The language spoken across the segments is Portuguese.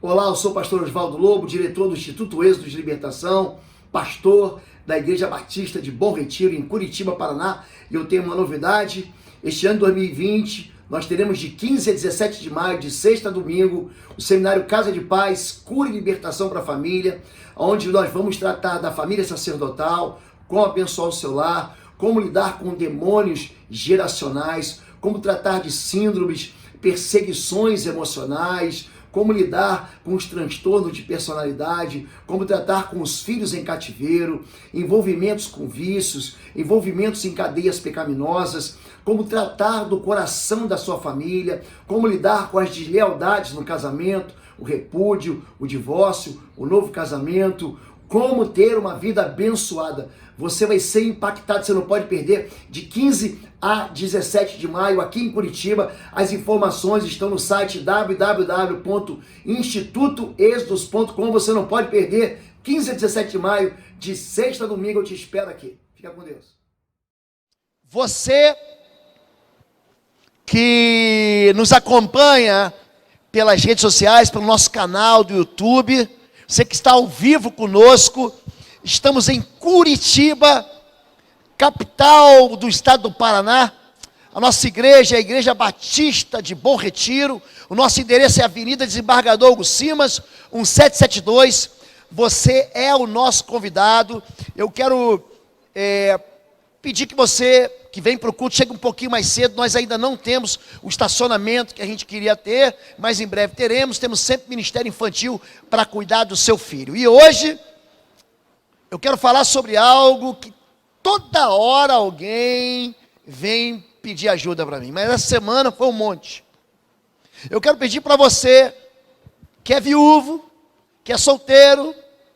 Olá, eu sou o pastor Oswaldo Lobo, diretor do Instituto Êxodo de Libertação, pastor da Igreja Batista de Bom Retiro, em Curitiba, Paraná. E eu tenho uma novidade: este ano 2020, nós teremos de 15 a 17 de maio, de sexta a domingo, o seminário Casa de Paz, Cura e Libertação para a Família, onde nós vamos tratar da família sacerdotal, como abençoar o seu lar, como lidar com demônios geracionais, como tratar de síndromes, perseguições emocionais, como lidar com os transtornos de personalidade, como tratar com os filhos em cativeiro, envolvimentos com vícios, envolvimentos em cadeias pecaminosas, como tratar do coração da sua família, como lidar com as deslealdades no casamento, o repúdio, o divórcio, o novo casamento, como ter uma vida abençoada. Você vai ser impactado, você não pode perder, de 15 a 17 de maio, aqui em Curitiba. As informações estão no site www.institutoexodos.com. Você não pode perder, 15 a 17 de maio, de sexta a domingo, eu te espero aqui. Fica com Deus. Você que nos acompanha pelas redes sociais, pelo nosso canal do YouTube, você que está ao vivo conosco, estamos em Curitiba, capital do estado do Paraná. A nossa igreja é a Igreja Batista de Bom Retiro. O nosso endereço é Avenida Desembargador Hugo Simas, 1772. Você é o nosso convidado. Eu quero pedir que você que vem para o culto chegue um pouquinho mais cedo. Nós ainda não temos o estacionamento que a gente queria ter, mas em breve teremos. Temos sempre ministério infantil para cuidar do seu filho. E hoje eu quero falar sobre algo que toda hora alguém vem pedir ajuda para mim, mas essa semana foi um monte. Eu quero pedir para você que é viúvo, que é solteiro,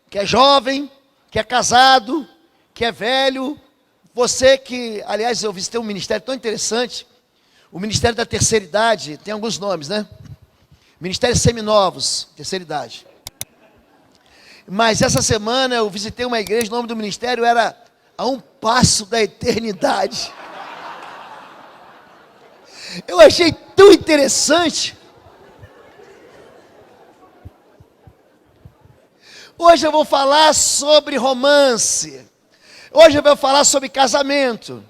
que é jovem, que é casado, que é velho, você que, aliás, eu visitei um ministério tão interessante, o Ministério da Terceira Idade, tem alguns nomes, né? Ministério Seminovos, Terceira Idade. Mas essa semana eu visitei uma igreja, o nome do ministério era A Um Passo da Eternidade. Eu achei tão interessante. Hoje eu vou falar sobre romance. Hoje eu vou falar sobre casamento.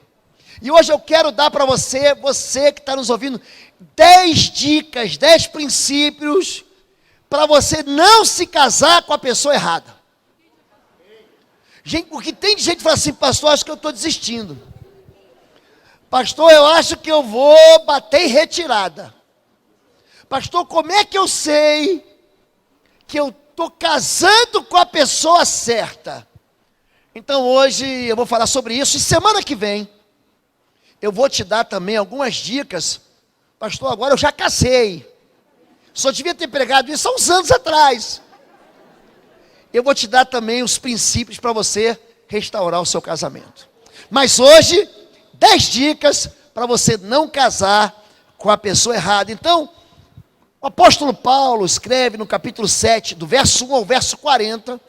E hoje eu quero dar para você que está nos ouvindo, 10 dicas, 10 princípios para você não se casar com a pessoa errada. Gente, porque tem gente que fala assim: pastor, acho que eu estou desistindo. Pastor, eu acho que eu vou bater em retirada. Pastor, como é que eu sei que eu estou casando com a pessoa certa? Então hoje eu vou falar sobre isso, e semana que vem eu vou te dar também algumas dicas. Pastor, agora eu já casei, só devia ter pregado isso há uns anos atrás. Eu vou te dar também os princípios para você restaurar o seu casamento. Mas hoje, 10 dicas para você não casar com a pessoa errada. Então, o apóstolo Paulo escreve no capítulo 7, do verso 1 ao verso 40,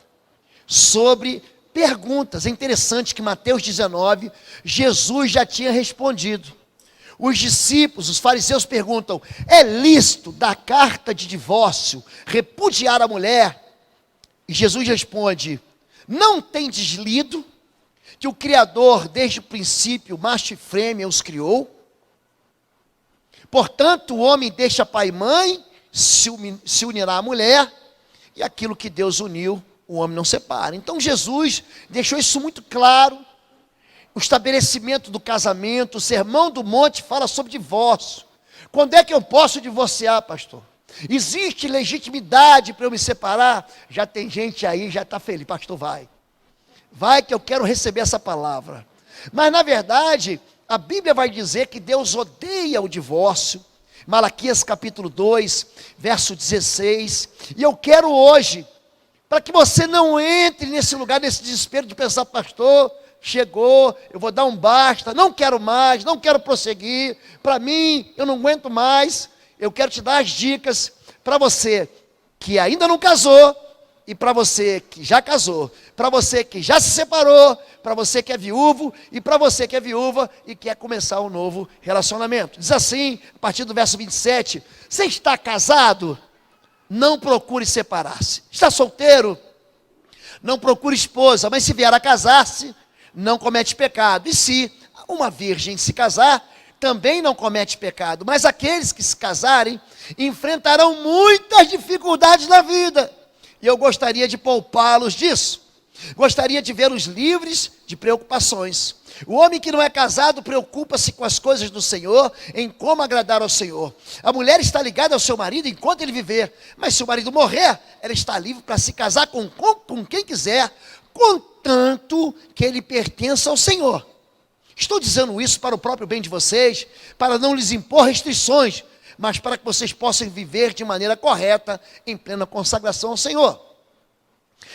sobre perguntas. É interessante que em Mateus 19, Jesus já tinha respondido. Os discípulos, os fariseus perguntam: é lícito dar carta de divórcio, repudiar a mulher? E Jesus responde: não tendes lido que o Criador desde o princípio, macho e fêmea, os criou? Portanto, o homem deixa pai e mãe, se unirá à mulher, e aquilo que Deus uniu, o homem não separa. Então Jesus deixou isso muito claro. O estabelecimento do casamento, o Sermão do Monte fala sobre divórcio. Quando é que eu posso divorciar, pastor? Existe legitimidade para eu me separar? Já tem gente aí, já está feliz. Pastor, vai que eu quero receber essa palavra. Mas na verdade, a Bíblia vai dizer que Deus odeia o divórcio. Malaquias capítulo 2, verso 16. E eu quero hoje, para que você não entre nesse lugar, nesse desespero de pensar: pastor, chegou, eu vou dar um basta, não quero mais, não quero prosseguir, para mim, eu não aguento mais. Eu quero te dar as dicas para você que ainda não casou, e para você que já casou, para você que já se separou, para você que é viúvo, e para você que é viúva e quer começar um novo relacionamento. Diz assim, a partir do verso 27, você está casado? não procure separar-se. Está solteiro? Não procure esposa, mas se vier a casar-se, não comete pecado. E se uma virgem se casar, também não comete pecado. Mas aqueles que se casarem enfrentarão muitas dificuldades na vida. E eu gostaria de poupá-los disso. Gostaria de vê-los livres de preocupações. O homem que não é casado preocupa-se com as coisas do Senhor, em como agradar ao Senhor. A mulher está ligada ao seu marido enquanto ele viver, mas se o marido morrer, ela está livre para se casar com quem quiser, contanto que ele pertença ao Senhor. Estou dizendo isso para o próprio bem de vocês, para não lhes impor restrições, mas para que vocês possam viver de maneira correta, em plena consagração ao Senhor.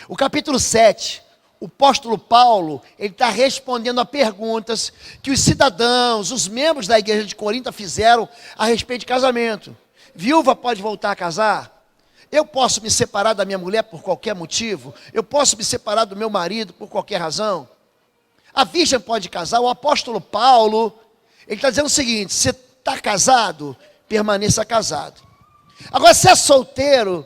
O capítulo 7, o apóstolo Paulo, ele está respondendo a perguntas que os cidadãos, os membros da igreja de Corinto fizeram a respeito de casamento. Viúva pode voltar a casar? Eu posso me separar da minha mulher por qualquer motivo? Eu posso me separar do meu marido por qualquer razão? A virgem pode casar? O apóstolo Paulo, ele está dizendo o seguinte: você está casado? Permaneça casado. Agora, se é solteiro,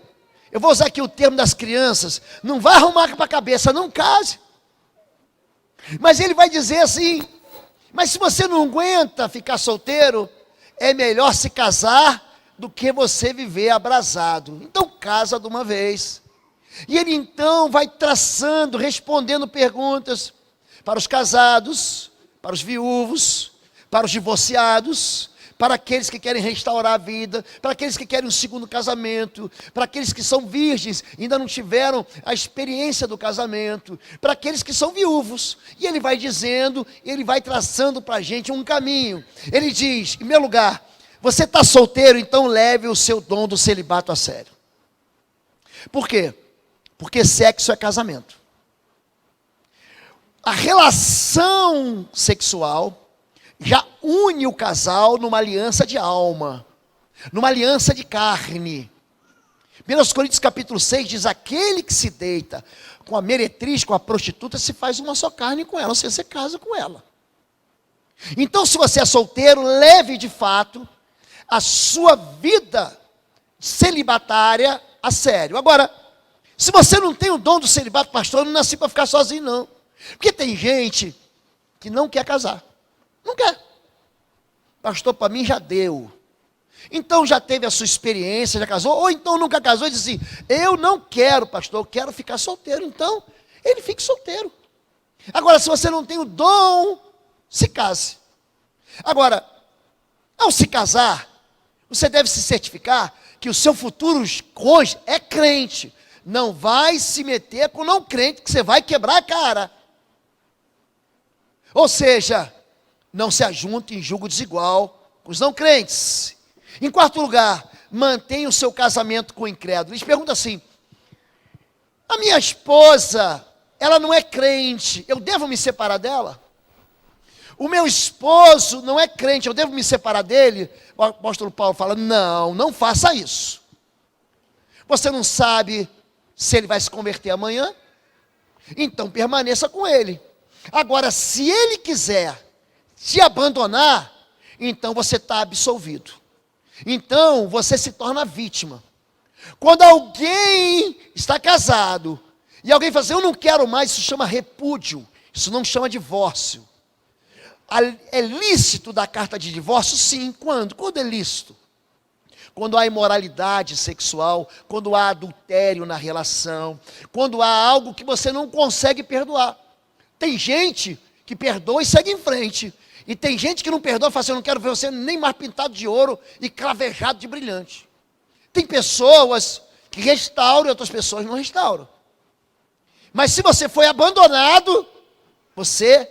eu vou usar aqui o termo das crianças, não vai arrumar para a cabeça, não case. Mas ele vai dizer assim: mas se você não aguenta ficar solteiro, é melhor se casar do que você viver abrasado. Então casa de uma vez. E ele então vai traçando, respondendo perguntas para os casados, para os viúvos, para os divorciados, para aqueles que querem restaurar a vida, para aqueles que querem um segundo casamento, para aqueles que são virgens e ainda não tiveram a experiência do casamento, para aqueles que são viúvos. E ele vai dizendo, ele vai traçando para a gente um caminho. Ele diz, em primeiro lugar, você está solteiro, então leve o seu dom do celibato a sério. Por quê? Porque sexo é casamento. A relação sexual já une o casal numa aliança de alma, numa aliança de carne. 1 Coríntios capítulo 6 diz, aquele que se deita com a meretriz, com a prostituta, se faz uma só carne com ela, você casa com ela. Então, se você é solteiro, leve de fato a sua vida celibatária a sério. Agora, se você não tem o dom do celibato, pastor, eu não nasci para ficar sozinho, não. Porque tem gente que não quer casar. Não quer. Pastor, para mim já deu. Então já teve a sua experiência, já casou, ou então nunca casou e diz assim, eu não quero, pastor, eu quero ficar solteiro. Então, ele fique solteiro. Agora, se você não tem o dom, se case. Agora, ao se casar, você deve se certificar que o seu futuro cônjuge é crente. Não vai se meter com não crente, que você vai quebrar a cara. Ou seja, não se ajunte em julgo desigual com os não crentes. Em quarto lugar, mantenha o seu casamento com o incrédulo. Eles perguntam assim, a minha esposa, ela não é crente, eu devo me separar dela? O meu esposo não é crente, eu devo me separar dele? O apóstolo Paulo fala, não faça isso. Você não sabe se ele vai se converter amanhã? Então permaneça com ele. Agora, se ele quiser te abandonar, então você está absolvido. Então você se torna vítima. Quando alguém está casado e alguém fala assim, eu não quero mais, isso chama repúdio, isso não chama divórcio. É lícito dar carta de divórcio? Sim. Quando? Quando é lícito? Quando há imoralidade sexual, quando há adultério na relação, quando há algo que você não consegue perdoar. Tem gente que perdoa e segue em frente. E tem gente que não perdoa e fala assim, eu não quero ver você nem mais pintado de ouro e cravejado de brilhante. Tem pessoas que restauram e outras pessoas não restauram. Mas se você foi abandonado, você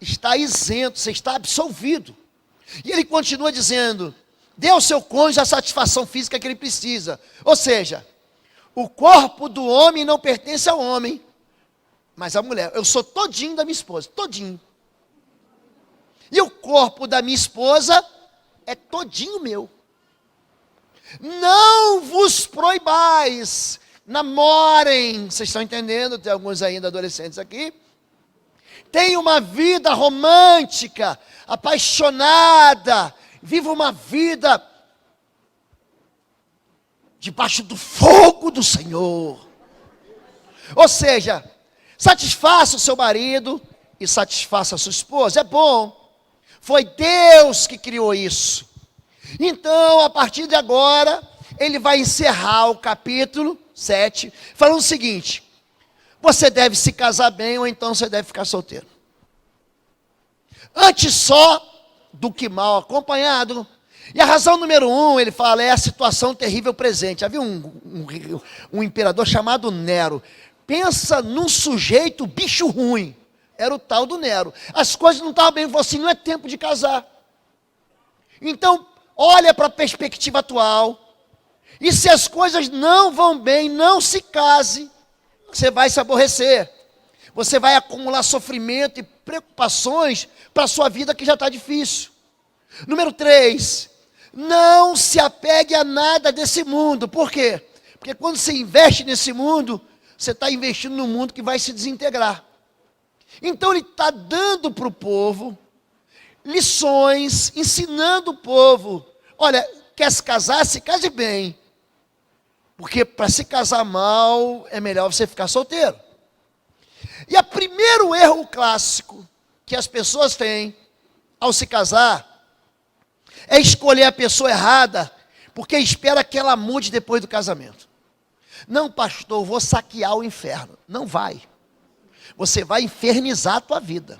está isento, você está absolvido. E ele continua dizendo, dê ao seu cônjuge a satisfação física que ele precisa. Ou seja, o corpo do homem não pertence ao homem, mas à mulher. Eu sou todinho da minha esposa, todinho. E o corpo da minha esposa é todinho meu. Não vos proibais, namorem. Vocês estão entendendo? Tem alguns ainda adolescentes aqui. Tenha uma vida romântica, apaixonada. Viva uma vida debaixo do fogo do Senhor. Ou seja, satisfaça o seu marido e satisfaça a sua esposa. É bom. Foi Deus que criou isso. Então, a partir de agora, ele vai encerrar o capítulo 7, falando o seguinte: você deve se casar bem ou então você deve ficar solteiro. Antes só do que mal acompanhado. E a razão número 1, ele fala, é a situação terrível presente. Havia um imperador chamado Nero. Pensa num sujeito bicho ruim. Era o tal do Nero. As coisas não estavam bem, ele falou assim, não é tempo de casar. Então, olha para a perspectiva atual. E se as coisas não vão bem, não se case. Você vai se aborrecer. Você vai acumular sofrimento e preocupações para a sua vida que já está difícil. Número 3, não se apegue a nada desse mundo. Por quê? Porque quando você investe nesse mundo, você está investindo num mundo que vai se desintegrar. Então ele está dando para o povo lições, ensinando o povo. Olha, quer se casar? Se case bem. Porque para se casar mal, é melhor você ficar solteiro. E o primeiro erro clássico que as pessoas têm ao se casar é escolher a pessoa errada, porque espera que ela mude depois do casamento. Não, pastor, vou saquear o inferno. Não vai. Você vai infernizar a tua vida.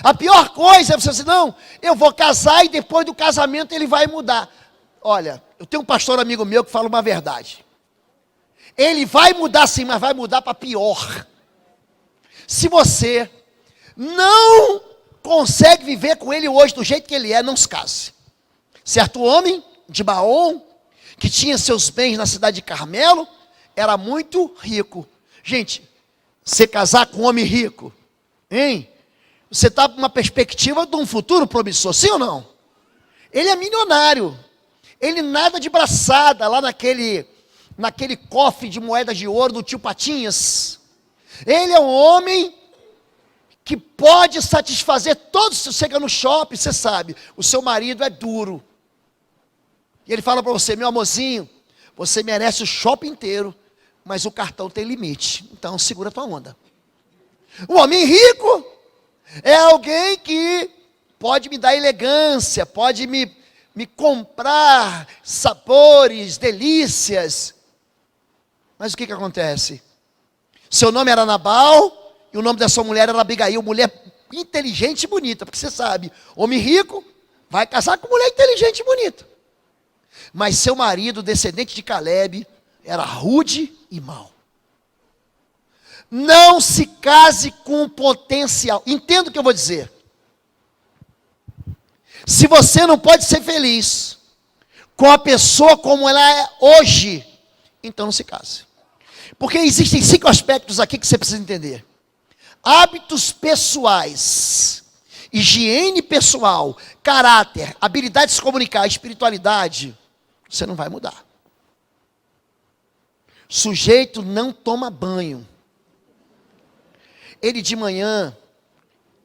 A pior coisa é você dizer, não, eu vou casar e depois do casamento ele vai mudar. Olha, eu tenho um pastor amigo meu que fala uma verdade. Ele vai mudar sim, mas vai mudar para pior. Se você não consegue viver com ele hoje do jeito que ele é, não se case. Certo homem de Baom, que tinha seus bens na cidade de Carmelo, era muito rico. Gente, você casar com um homem rico, hein? Você está com uma perspectiva de um futuro promissor, sim ou não? Ele é milionário. Ele nada de braçada lá naquele cofre de moedas de ouro do tio Patinhas. Ele é um homem que pode satisfazer todos. Você chega no shopping, você sabe, o seu marido é duro. E ele fala para você, meu amorzinho, você merece o shopping inteiro, mas o cartão tem limite. Então segura a tua onda. Um homem rico é alguém que pode me dar elegância, pode me comprar sabores, delícias. Mas o que acontece? Seu nome era Nabal e o nome da sua mulher era Abigail, mulher inteligente e bonita, porque você sabe, homem rico vai casar com mulher inteligente e bonita. Mas seu marido, descendente de Caleb, era rude e mau. Não se case com potencial. Entenda o que eu vou dizer. Se você não pode ser feliz com a pessoa como ela é hoje, então não se case. Porque existem 5 aspectos aqui que você precisa entender. Hábitos pessoais, higiene pessoal, caráter, habilidade de se comunicar, espiritualidade, você não vai mudar. Sujeito não toma banho. Ele de manhã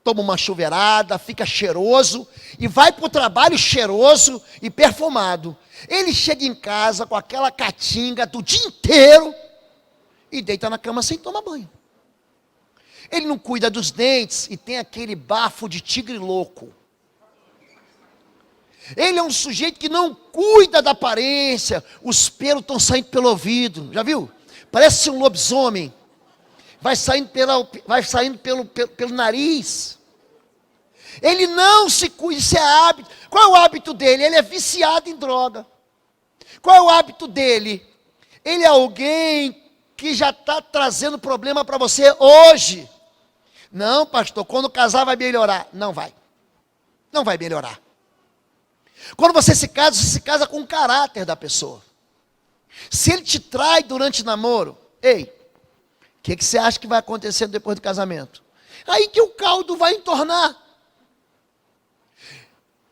toma uma chuveirada, fica cheiroso e vai para o trabalho cheiroso e perfumado. Ele chega em casa com aquela catinga do dia inteiro e deita na cama sem tomar banho. Ele não cuida dos dentes e tem aquele bafo de tigre louco. Ele é um sujeito que não cuida da aparência, os pelos estão saindo pelo ouvido, já viu? Parece um lobisomem, vai saindo pelo nariz. Ele não se cuida, isso é hábito. Qual é o hábito dele? Ele é viciado em droga. Qual é o hábito dele? Ele é alguém que já está trazendo problema para você hoje. Não, pastor, quando casar vai melhorar. Não vai. Não vai melhorar. Quando você se casa com o caráter da pessoa. Se ele te trai durante o namoro, ei, o que você acha que vai acontecer depois do casamento? Aí que o caldo vai entornar.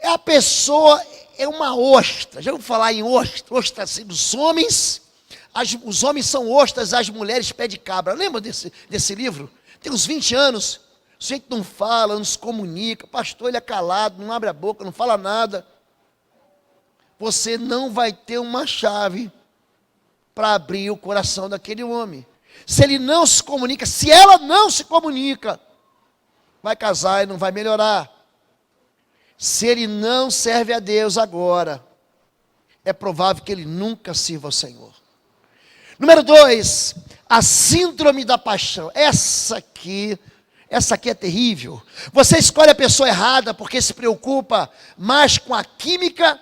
A pessoa é uma ostra. Já ouviu falar em ostra? Ostra assim, dos homens. Os homens são ostras, as mulheres pé de cabra. Lembra desse livro? Tem uns 20 anos. O sujeito não fala, não se comunica. Pastor, ele é calado, não abre a boca, não fala nada. Você não vai ter uma chave para abrir o coração daquele homem. Se ele não se comunica, se ela não se comunica, vai casar e não vai melhorar. Se ele não serve a Deus agora, é provável que ele nunca sirva ao Senhor. Número 2, a síndrome da paixão. Essa aqui é terrível. Você escolhe a pessoa errada porque se preocupa mais com a química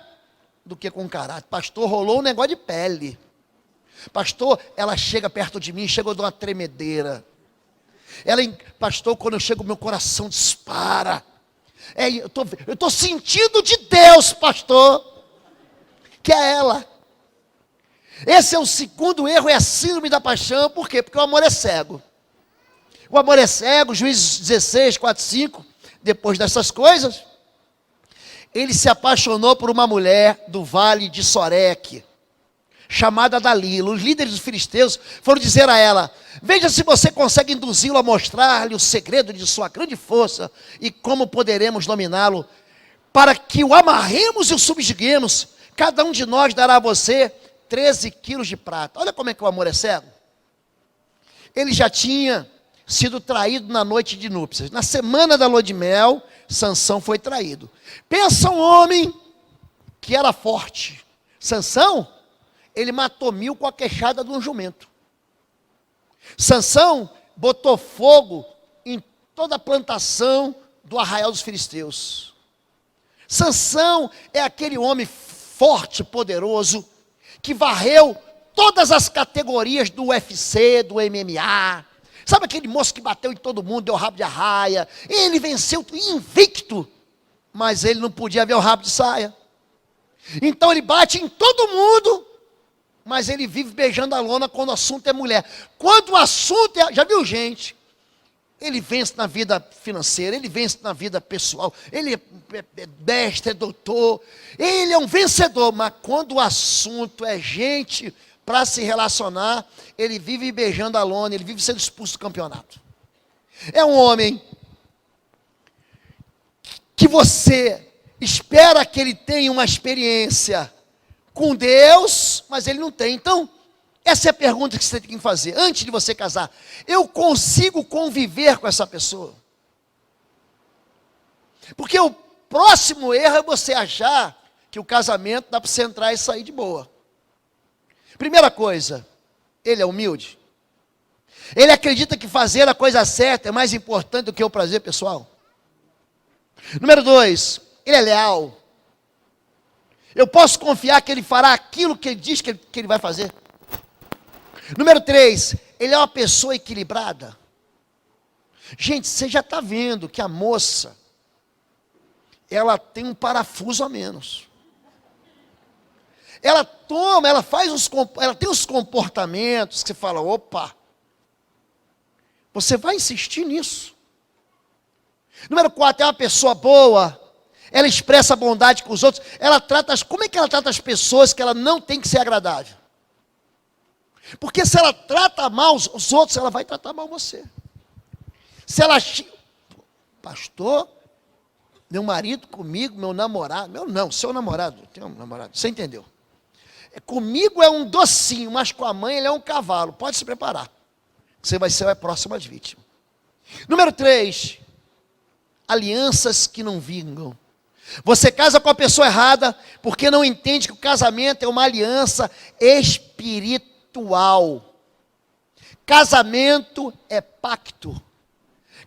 do que com o caráter. Pastor, rolou um negócio de pele. Pastor, ela chega perto de mim, chega de uma tremedeira. Pastor, quando eu chego, meu coração dispara. Eu estou sentindo de Deus, pastor, que é ela. Esse é o segundo erro, é a síndrome da paixão. Por quê? Porque o amor é cego. O amor é cego, Juízes 16, 4, 5. Depois dessas coisas, ele se apaixonou por uma mulher do vale de Soreque, chamada Dalila. Os líderes dos filisteus foram dizer a ela: veja se você consegue induzi-lo a mostrar-lhe o segredo de sua grande força e como poderemos dominá-lo, para que o amarremos e o subjuguemos. Cada um de nós dará a você 13 quilos de prata. Olha como é que o amor é cego. Ele já tinha sido traído na noite de núpcias. Na semana da lua de mel, Sansão foi traído. Pensa um homem que era forte. Sansão, ele matou 1000 com a queixada de um jumento. Sansão botou fogo em toda a plantação do arraial dos filisteus. Sansão é aquele homem forte, poderoso, que varreu todas as categorias do UFC, do MMA. Sabe aquele moço que bateu em todo mundo, deu rabo de arraia? Ele venceu invicto, mas ele não podia ver o rabo de saia. Então ele bate em todo mundo, mas ele vive beijando a lona quando o assunto é mulher. Quando o assunto é... Já viu gente? Ele vence na vida financeira, ele vence na vida pessoal, ele é mestre, é doutor, ele é um vencedor, mas quando o assunto é gente para se relacionar, ele vive beijando a lona, ele vive sendo expulso do campeonato. É um homem que você espera que ele tenha uma experiência com Deus, mas ele não tem. Então, essa é a pergunta que você tem que fazer antes de você casar. Eu consigo conviver com essa pessoa? Porque o próximo erro é você achar que o casamento dá para você entrar e sair de boa. Primeira coisa, ele é humilde. Ele acredita que fazer a coisa certa é mais importante do que o prazer pessoal. Número 2, ele é leal. Eu posso confiar que ele fará aquilo que ele diz que ele vai fazer. Número 3, ele é uma pessoa equilibrada. Gente, você já está vendo que a moça, ela tem um parafuso a menos. Ela tem uns comportamentos que você fala: opa, você vai insistir nisso. Número 4, é uma pessoa boa. Ela expressa bondade com os outros. Como é que ela trata as pessoas que ela não tem que ser agradável? Porque se ela trata mal os outros, ela vai tratar mal você. Se ela... Pastor, meu marido comigo, meu namorado... seu namorado, tem um namorado, você entendeu? Comigo é um docinho, mas com a mãe ele é um cavalo. Pode se preparar. Você vai ser a próxima vítima. Número 3, alianças que não vingam. Você casa com a pessoa errada porque não entende que o casamento é uma aliança espiritual. Casamento é pacto.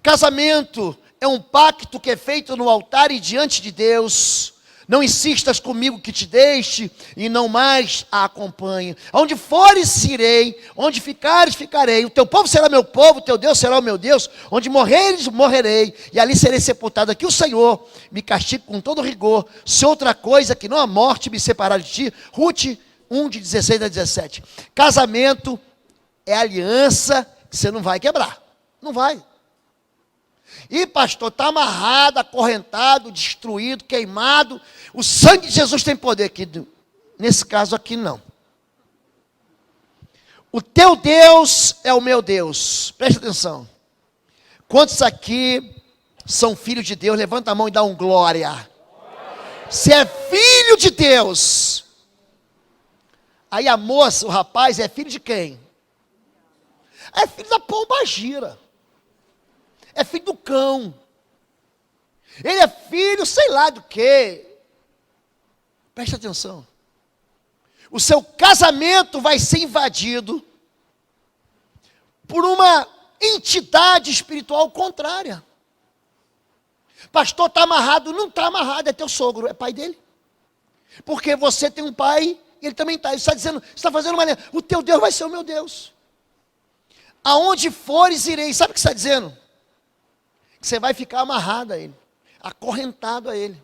Casamento é um pacto que é feito no altar e diante de Deus. Não insistas comigo que te deixe e não mais a acompanhe. Onde fores, irei. Onde ficares, ficarei. O teu povo será meu povo, o teu Deus será o meu Deus. Onde morreres, morrerei. E ali serei sepultado. Aqui o Senhor me castiga com todo rigor. Se outra coisa que não a morte me separar de ti. Ruth 1, de 16 a 17. Casamento é aliança que você não vai quebrar. Não vai. E pastor, está amarrado, acorrentado, destruído, queimado. O sangue de Jesus tem poder aqui. Nesse caso aqui não. O teu Deus é o meu Deus. Preste atenção. Quantos aqui são filhos de Deus? Levanta a mão e dá um glória. Se é filho de Deus, Aí a moça, o rapaz, é filho de quem? É filho da pombagira. É filho do cão. Ele é filho, sei lá do quê. Preste atenção. O seu casamento vai ser invadido por uma entidade espiritual contrária. Pastor, está amarrado? Não está amarrado, é teu sogro, é pai dele. Porque você tem um pai, e ele também está. Ele está dizendo, você está fazendo uma aliança. O teu Deus vai ser o meu Deus. Aonde fores, irei. Sabe o que está dizendo? Que você vai ficar amarrado a ele, acorrentado a ele.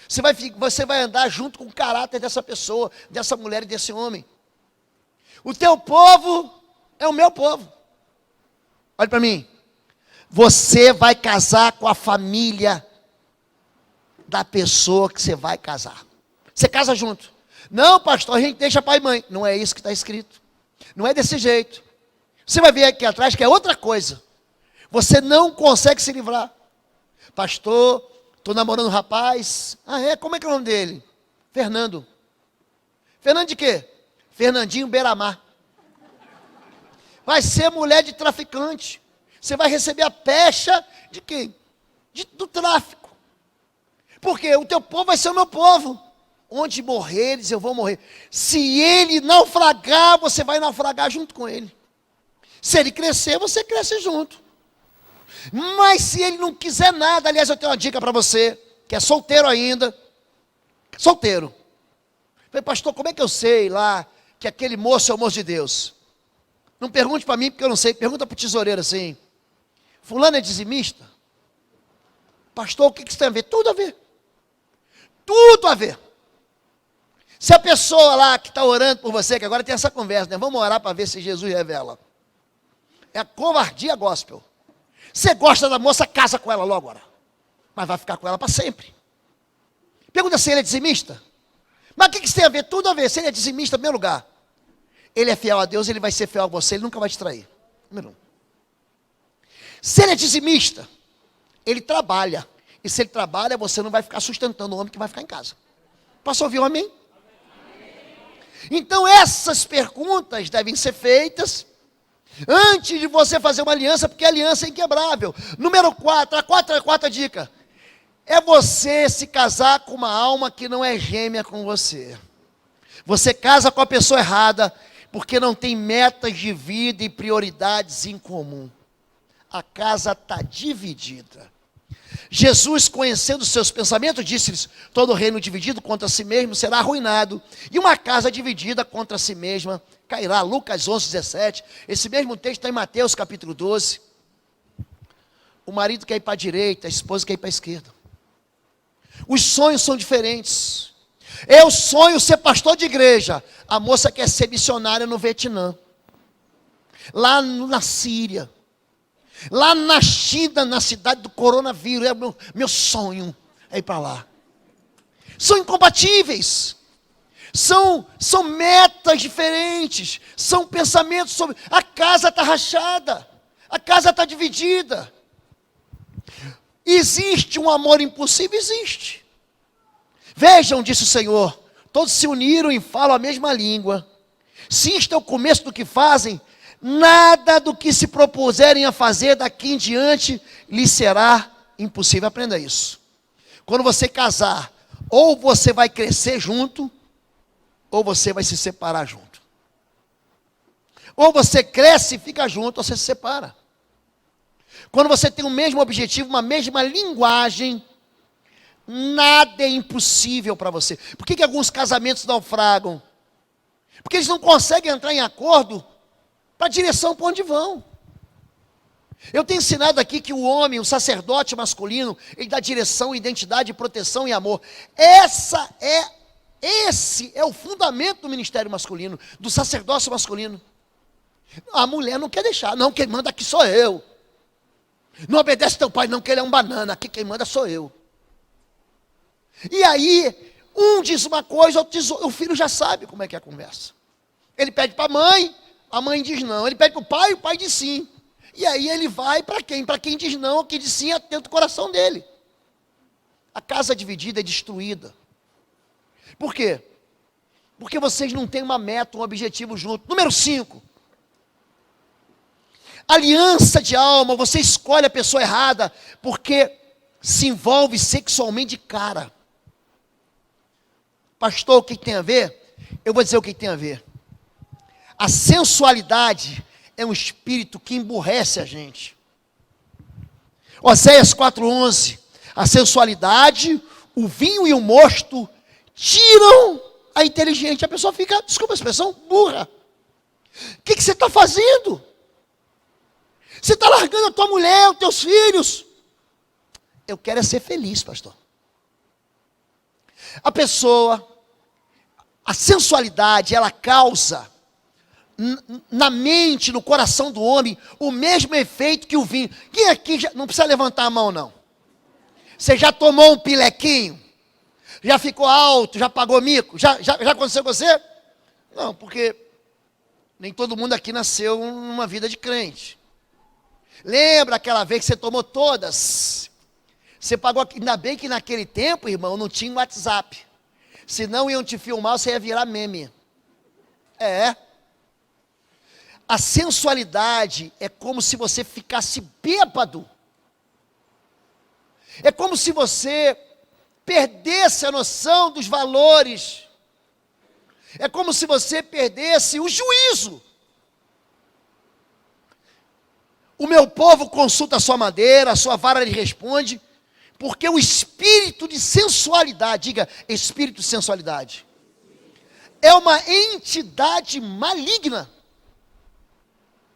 Você vai andar junto com o caráter dessa pessoa, dessa mulher e desse homem. O teu povo é o meu povo. Olha para mim. Você vai casar com a família da pessoa que você vai casar. Você casa junto. Não, pastor, a gente deixa pai e mãe. Não é isso que está escrito. Não é desse jeito. Você vai ver aqui atrás que é outra coisa. Você não consegue se livrar. Pastor, estou namorando um rapaz. Ah, é? Como é que é o nome dele? Fernando. Fernando de quê? Fernandinho Beiramar. Vai ser mulher de traficante. Você vai receber a pecha de quem? Do tráfico. Porque o teu povo vai ser o meu povo. Onde morreres, eu vou morrer. Se ele naufragar, você vai naufragar junto com ele. Se ele crescer, você cresce junto. Mas se ele não quiser nada, aliás, eu tenho uma dica para você, que é solteiro ainda. Solteiro. Falei, pastor, como é que eu sei lá que aquele moço é o moço de Deus? Não pergunte para mim, porque eu não sei. Pergunta para o tesoureiro assim. Fulano é dizimista? Pastor, o que isso tem a ver? Tudo a ver. Tudo a ver. Se a pessoa lá que está orando por você, que agora tem essa conversa, né? Vamos orar para ver se Jesus revela. É a covardia gospel. Você gosta da moça, casa com ela logo agora. Mas vai ficar com ela para sempre. Pergunta se ele é dizimista. Mas o que isso tem a ver? Tudo a ver. Se ele é dizimista, em primeiro lugar, ele é fiel a Deus, ele vai ser fiel a você, ele nunca vai te trair. Número 1. Se ele é dizimista, ele trabalha. E se ele trabalha, você não vai ficar sustentando o homem que vai ficar em casa. Posso ouvir um amém? Então essas perguntas devem ser feitas antes de você fazer uma aliança, porque a aliança é inquebrável. Número 4, a quarta dica. É você se casar com uma alma que não é gêmea com você. Você casa com a pessoa errada, porque não tem metas de vida e prioridades em comum. A casa está dividida. Jesus, conhecendo seus pensamentos, disse-lhes, todo reino dividido contra si mesmo será arruinado, e uma casa dividida contra si mesma cairá. Lucas 11:17, esse mesmo texto está em Mateus capítulo 12. O marido quer ir para a direita, a esposa quer ir para a esquerda. Os sonhos são diferentes. Eu sonho ser pastor de igreja, a moça quer ser missionária no Vietnã, lá na Síria, lá na China, na cidade do coronavírus. É o meu sonho é ir para lá. São incompatíveis. São metas diferentes. São pensamentos sobre... A casa está rachada. A casa está dividida. Existe um amor impossível? Existe. Vejam, disse o Senhor, todos se uniram e falam a mesma língua. Se isto é o começo do que fazem, nada do que se propuserem a fazer daqui em diante lhe será impossível. Aprenda isso. Quando você casar, ou você vai crescer junto, ou você vai se separar junto. Ou você cresce e fica junto, ou você se separa. Quando você tem o mesmo objetivo, uma mesma linguagem, nada é impossível para você. Por que alguns casamentos naufragam? Porque eles não conseguem entrar em acordo para a direção para onde vão. Eu tenho ensinado aqui que o homem, o sacerdote masculino, ele dá direção, identidade, proteção e amor. Esse é o fundamento do ministério masculino, do sacerdócio masculino. A mulher não quer deixar, não, quem manda aqui sou eu. Não obedece teu pai não, que ele é um banana, aqui quem manda sou eu. E aí, um diz uma coisa, outro diz outra. O filho já sabe como é que é a conversa. Ele pede para a mãe diz não. Ele pede para o pai diz sim. E aí ele vai para quem? Para quem diz não, quem diz sim, atento o coração dele. A casa dividida é destruída. Por quê? Porque vocês não têm uma meta, um objetivo junto. Número 5. Aliança de alma, você escolhe a pessoa errada, porque se envolve sexualmente de cara. Pastor, o que tem a ver? Eu vou dizer o que tem a ver. A sensualidade é um espírito que emburrece a gente. Oséias 4:11. A sensualidade, o vinho e o mosto tiram a inteligente. A pessoa fica, desculpa a expressão, burra. O que você está fazendo? Você está largando a tua mulher, os teus filhos. Eu quero é ser feliz, pastor. A pessoa, a sensualidade, ela causa na mente, no coração do homem, o mesmo efeito que o vinho. Quem aqui, não precisa levantar a mão não. Você já tomou um pilequinho? Já ficou alto? Já pagou mico? Já aconteceu com você? Não, porque nem todo mundo aqui nasceu numa vida de crente. Lembra aquela vez que você tomou todas? Você pagou, ainda bem que naquele tempo, irmão, não tinha WhatsApp. Senão iam te filmar, você ia virar meme. A sensualidade é como se você ficasse bêbado. É como se você perdesse a noção dos valores. É como se você perdesse o juízo. O meu povo consulta a sua madeira, a sua vara lhe responde, porque o espírito de sensualidade, diga, espírito de sensualidade, é uma entidade maligna.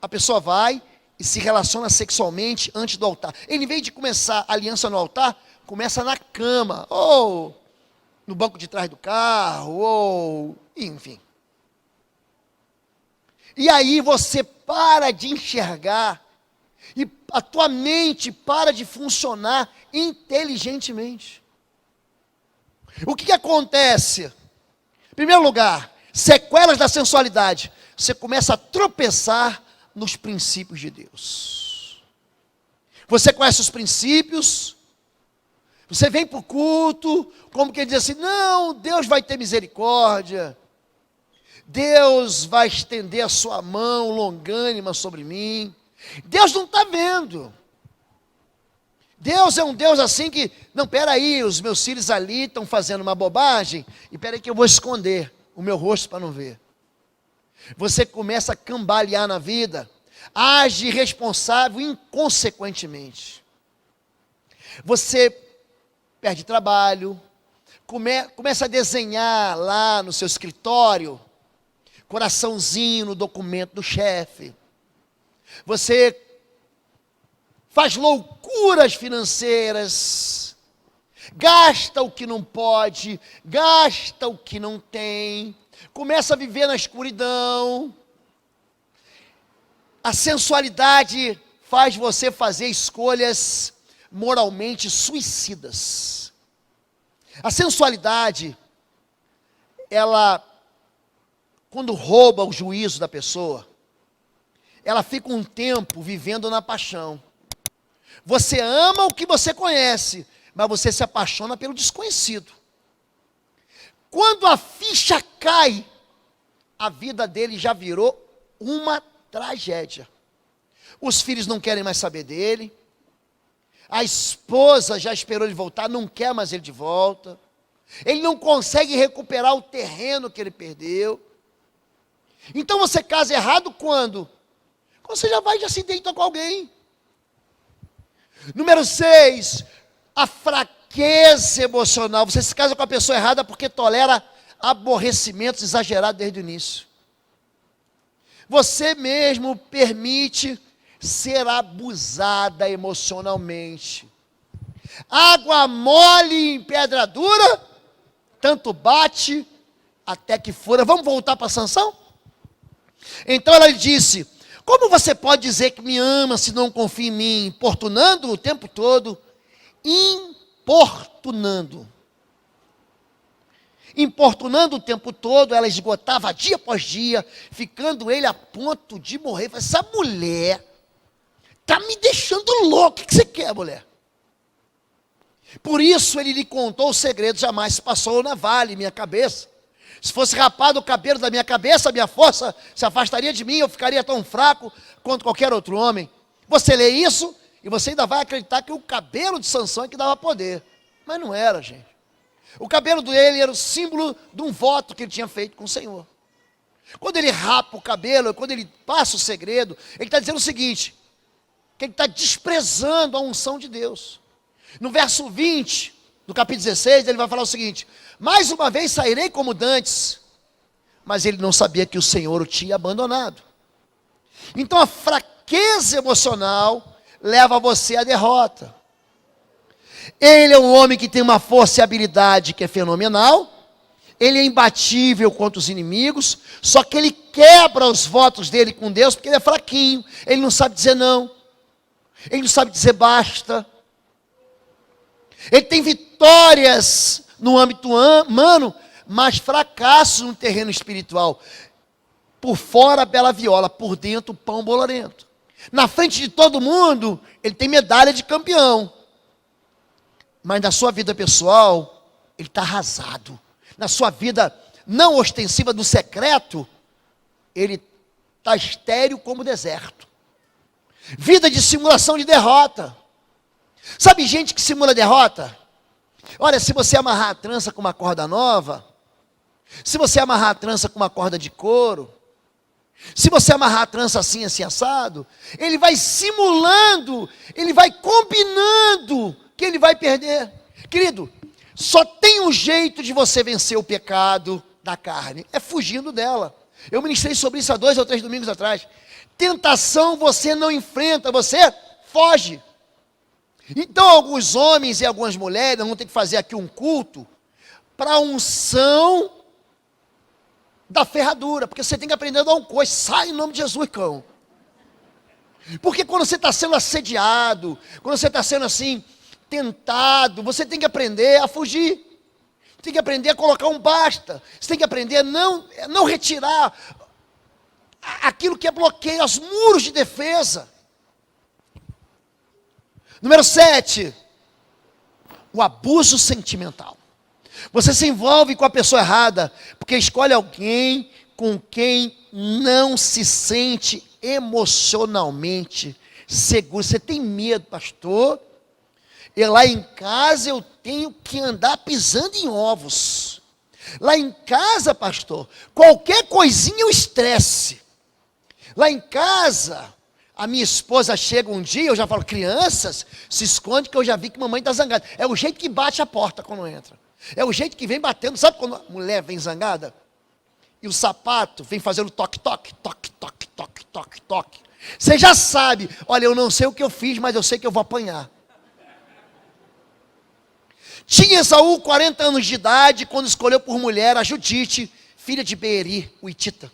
A pessoa vai e se relaciona sexualmente antes do altar. Ele, em vez de começar a aliança no altar, começa na cama, ou no banco de trás do carro, ou enfim. E aí você para de enxergar, e a tua mente para de funcionar inteligentemente. O que acontece? Em primeiro lugar, sequelas da sensualidade. Você começa a tropeçar nos princípios de Deus. Você conhece os princípios, você vem para o culto, como que ele diz assim, não, Deus vai ter misericórdia, Deus vai estender a sua mão longânima sobre mim. Deus não está vendo. Deus é um Deus assim que, não, peraí, os meus filhos ali estão fazendo uma bobagem, e peraí que eu vou esconder o meu rosto para não ver. Você começa a cambalear na vida, age irresponsável inconsequentemente. Você perde trabalho, começa a desenhar lá no seu escritório, coraçãozinho no documento do chefe. Você faz loucuras financeiras, gasta o que não pode, gasta o que não tem, começa a viver na escuridão. A sensualidade faz você fazer escolhas moralmente suicidas. A sensualidade, ela, quando rouba o juízo da pessoa, ela fica um tempo vivendo na paixão. Você ama o que você conhece, mas você se apaixona pelo desconhecido. Quando a ficha cai, a vida dele já virou uma tragédia. Os filhos não querem mais saber dele. A esposa já esperou ele voltar, não quer mais ele de volta. Ele não consegue recuperar o terreno que ele perdeu. Então você casa errado quando? Quando você já vai e já se deita com alguém. Número 6, a fraqueza emocional. Você se casa com a pessoa errada porque tolera aborrecimentos exagerados desde o início. Você mesmo permite ser abusada emocionalmente. Água mole em pedra dura, tanto bate até que fura. Vamos voltar para Sansão? Então ela lhe disse, como você pode dizer que me ama se não confia em mim? Importunando o tempo todo, importunando o tempo todo, ela esgotava dia após dia, ficando ele a ponto de morrer. Falei, essa mulher está me deixando louco, o que você quer, mulher? Por isso ele lhe contou o segredo, jamais se passou na vale minha cabeça. Se fosse rapado o cabelo da minha cabeça, a minha força se afastaria de mim, eu ficaria tão fraco quanto qualquer outro homem. Você lê isso e você ainda vai acreditar que o cabelo de Sansão é que dava poder. Mas não era, gente. O cabelo dele era o símbolo de um voto que ele tinha feito com o Senhor. Quando ele rapa o cabelo, quando ele passa o segredo, ele está dizendo o seguinte, que ele está desprezando a unção de Deus. No verso 20, no capítulo 16, ele vai falar o seguinte: mais uma vez sairei como dantes, mas ele não sabia que o Senhor o tinha abandonado. Então a fraqueza emocional leva você à derrota. Ele é um homem que tem uma força e habilidade que é fenomenal, ele é imbatível contra os inimigos, só que ele quebra os votos dele com Deus, porque ele é fraquinho, ele não sabe dizer não, ele não sabe dizer basta. Ele tem vitórias no âmbito humano, mas fracassos no terreno espiritual. Por fora, bela viola, por dentro, pão bolorento. Na frente de todo mundo, ele tem medalha de campeão. Mas na sua vida pessoal, ele está arrasado. Na sua vida não ostensiva do secreto, ele está estéril como deserto. Vida de simulação de derrota. Sabe gente que simula derrota? Olha, se você amarrar a trança com uma corda nova, se você amarrar a trança com uma corda de couro, se você amarrar a trança assim, assim, assado, ele vai simulando, ele vai combinando que ele vai perder. Querido, só tem um jeito de você vencer o pecado da carne, é fugindo dela. Eu ministrei sobre isso há 2 ou 3 domingos atrás. Tentação você não enfrenta, você foge. Então alguns homens e algumas mulheres vão ter que fazer aqui um culto para a unção da ferradura, porque você tem que aprender a dar um coice. Sai em nome de Jesus, cão. Porque quando você está sendo assediado, quando você está sendo assim, tentado, você tem que aprender a fugir. Tem que aprender a colocar um basta. Você tem que aprender a não retirar aquilo que é bloqueio, os muros de defesa. Número 7, o abuso sentimental. Você se envolve com a pessoa errada, porque escolhe alguém com quem não se sente emocionalmente seguro. Você tem medo, pastor? Lá em casa eu tenho que andar pisando em ovos. Lá em casa, pastor, qualquer coisinha eu estresse. Lá em casa, a minha esposa chega um dia, eu já falo, crianças, se esconde que eu já vi que mamãe está zangada. É o jeito que bate a porta quando entra. É o jeito que vem batendo. Sabe quando a mulher vem zangada? E o sapato vem fazendo toque, toque, toque, toque, toque, toque, toque. Você já sabe, olha, eu não sei o que eu fiz, mas eu sei que eu vou apanhar. Tinha Esaú 40 anos de idade, quando escolheu por mulher a Judite, filha de Beeri, o Hitita.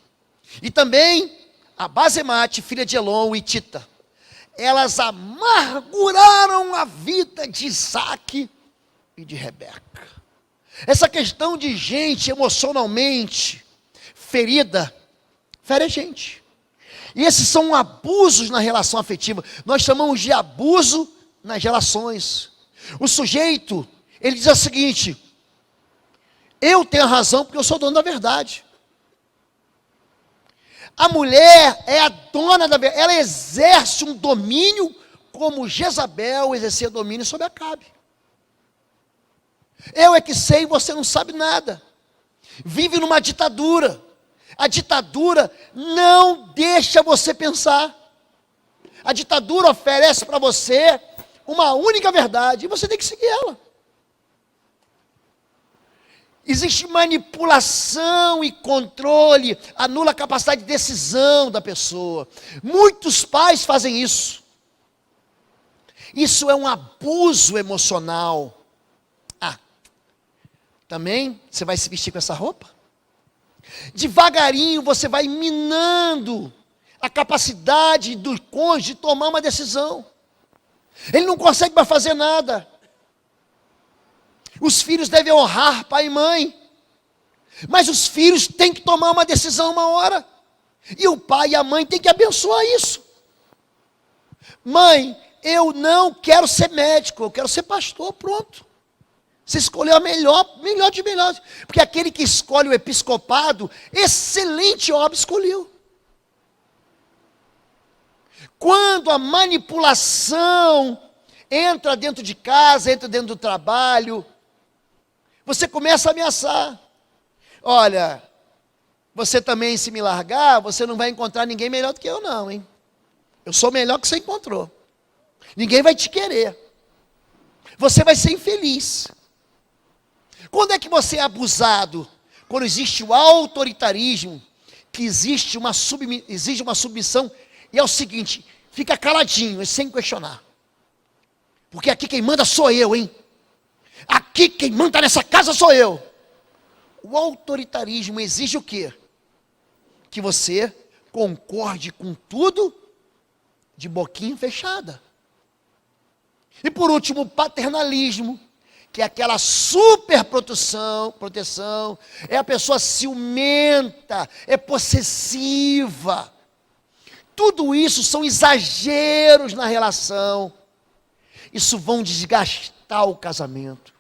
E também a Basemate, filha de Elon, o Hitita. Elas amarguraram a vida de Isaac e de Rebeca. Essa questão de gente emocionalmente ferida, fere a gente. E esses são abusos na relação afetiva. Nós chamamos de abuso nas relações. O sujeito, ele diz o seguinte: eu tenho a razão porque eu sou dono da verdade. A mulher é a dona da verdade, ela exerce um domínio como Jezabel exercia domínio sobre Acabe. Eu é que sei e você não sabe nada. Vive numa ditadura. A ditadura não deixa você pensar. A ditadura oferece para você uma única verdade e você tem que seguir ela. Existe manipulação e controle, anula a capacidade de decisão da pessoa. Muitos pais fazem isso. Isso é um abuso emocional. Também você vai se vestir com essa roupa? Devagarinho você vai minando a capacidade do cônjuge de tomar uma decisão. Ele não consegue mais fazer nada. Os filhos devem honrar pai e mãe, mas os filhos têm que tomar uma decisão uma hora, e o pai e a mãe têm que abençoar isso. Mãe, eu não quero ser médico, eu quero ser pastor, pronto. Você escolheu a melhor de melhores. Porque aquele que escolhe o episcopado, excelente obra escolheu. Quando a manipulação entra dentro de casa, entra dentro do trabalho, você começa a ameaçar. Olha, você também, se me largar, você não vai encontrar ninguém melhor do que eu não, hein? Eu sou melhor que você encontrou. Ninguém vai te querer. Você vai ser infeliz. Quando é que você é abusado? Quando existe o autoritarismo, que exige uma submissão, e é o seguinte, fica caladinho, sem questionar. Porque aqui quem manda sou eu, hein? Aqui quem manda nessa casa sou eu. O autoritarismo exige o quê? Que você concorde com tudo de boquinha fechada. E por último, o paternalismo, que é aquela super proteção, é a pessoa ciumenta, é possessiva. Tudo isso são exageros na relação. Isso vão desgastar o casamento.